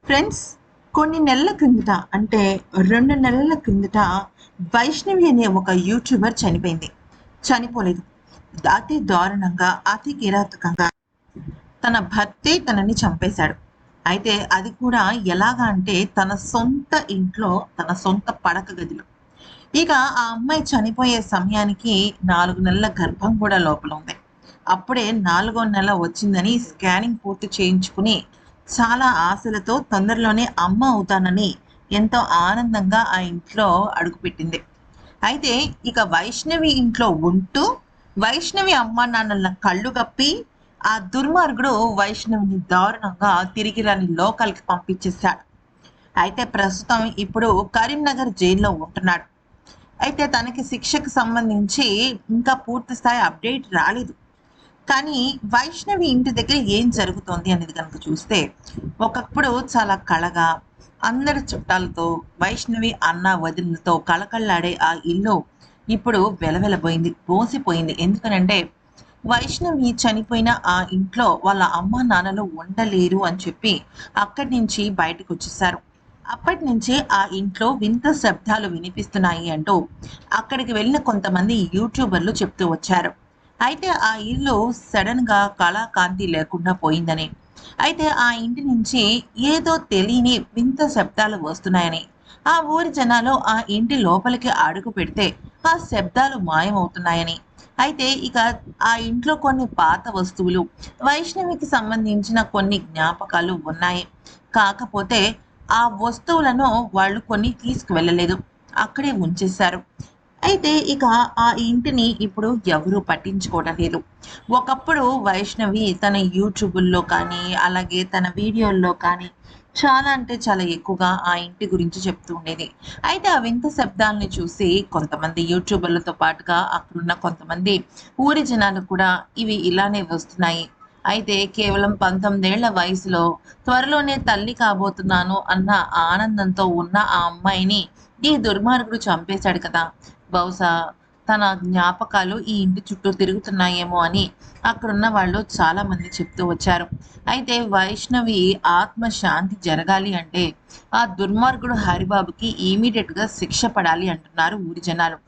Friends, కొన్ని నెలల క్రిందట అంటే 2 నెలల క్రిందట వైష్ణవి అనే ఒక యూట్యూబర్ చనిపోయింది. చనిపోలేదు. అతి దారుణంగా, అతి కిరాతకంగా తన భర్తే తనని చంపేశాడు. అయితే అది కూడా ఎలాగా అంటే తన సొంత ఇంట్లో, తన సొంత పడక గదిలో. ఇక ఆ అమ్మాయి చనిపోయే సమయానికి 4 నెలల గర్భం కూడా లోపల ఉంది. అప్పుడే 4వ నెల వచ్చిందని స్కానింగ్ పూర్తి చేయించుకుని చాలా ఆశలతో తొందరలోనే అమ్మ అవుతానని ఎంతో ఆనందంగా ఆ ఇంట్లో అడుగుపెట్టింది. అయితే ఇక వైష్ణవి ఇంట్లో ఉంటూ వైష్ణవి అమ్మా నాన్నల కళ్ళు గప్పి ఆ దుర్మార్గుడు వైష్ణవిని దారుణంగా తిరిగి రాని లోకాలకి పంపించేశాడు. అయితే ప్రస్తుతం ఇప్పుడు కరీంనగర్ జైల్లో ఉంటున్నాడు. అయితే తనకి శిక్షకు సంబంధించి ఇంకా పూర్తి స్థాయి అప్డేట్ రాలేదు. కానీ వైష్ణవి ఇంటి దగ్గర ఏం జరుగుతోంది అనేది కనుక చూస్తే, ఒకప్పుడు చాలా కళగా అందరి చుట్టాలతో వైష్ణవి అన్న వదినలతో కళకళలాడే ఆ ఇల్లు ఇప్పుడు వెలవెలబోయింది, బోసిపోయింది. ఎందుకనంటే వైష్ణవి చనిపోయిన ఆ ఇంట్లో వాళ్ళ అమ్మ నాన్నలు ఉండలేరు అని చెప్పి అక్కడి నుంచి బయటకు వచ్చేసారు. అప్పటి నుంచి ఆ ఇంట్లో వింత శబ్దాలు వినిపిస్తున్నాయి అంటూ అక్కడికి వెళ్ళిన కొంతమంది యూట్యూబర్లు చెప్తూ వచ్చారు. అయితే ఆ ఇల్లు సడన్‌గా కళాకాంతి లేకుండా పోయిందని, అయితే ఆ ఇంటి నుంచి ఏదో తెలియని వింత శబ్దాలు వస్తున్నాయని, ఆ ఊరి జనాలు ఆ ఇంటి లోపలికి అడుగు పెడితే ఆ శబ్దాలు మాయమవుతున్నాయని, అయితే ఇక ఆ ఇంట్లో కొన్ని పాత వస్తువులు, వైష్ణవికి సంబంధించిన కొన్ని జ్ఞాపకాలు ఉన్నాయి. కాకపోతే ఆ వస్తువులను వాళ్ళు కొన్ని తీసుకువెళ్ళలేదు. అక్కడే ఉంచేశారు. అయితే ఇక ఆ ఇంటిని ఇప్పుడు ఎవరు పట్టించుకోవడం లేదు. ఒకప్పుడు వైష్ణవి తన యూట్యూబుల్లో కానీ, అలాగే తన వీడియోల్లో కానీ చాలా అంటే చాలా ఎక్కువగా ఆ ఇంటి గురించి చెప్తూ ఉండేది. అయితే ఆ వింత శబ్దాల్ని చూసి కొంతమంది యూట్యూబర్లతో పాటుగా అక్కడున్న కొంతమంది ఊరి జనాలు కూడా ఇవి ఇలానే వస్తున్నాయి. అయితే కేవలం 19 ఏళ్ల వయసులో త్వరలోనే తల్లి కాబోతున్నాను అన్న ఆనందంతో ఉన్న ఆ అమ్మాయిని ఈ దుర్మార్గుడు చంపేశాడు కదా! బహుశా తన జ్ఞాపకాలు ఈ ఇంటి చుట్టూ తిరుగుతున్నాయేమో అని అక్కడున్న వాళ్ళు చాలామంది చెప్తూ వచ్చారు. అయితే వైష్ణవి ఆత్మ శాంతి జరగాలి అంటే ఆ దుర్మార్గుడు హరిబాబుకి ఇమ్మీడియేట్‌గా శిక్ష పడాలి అంటున్నారు ఊరి జనాలు.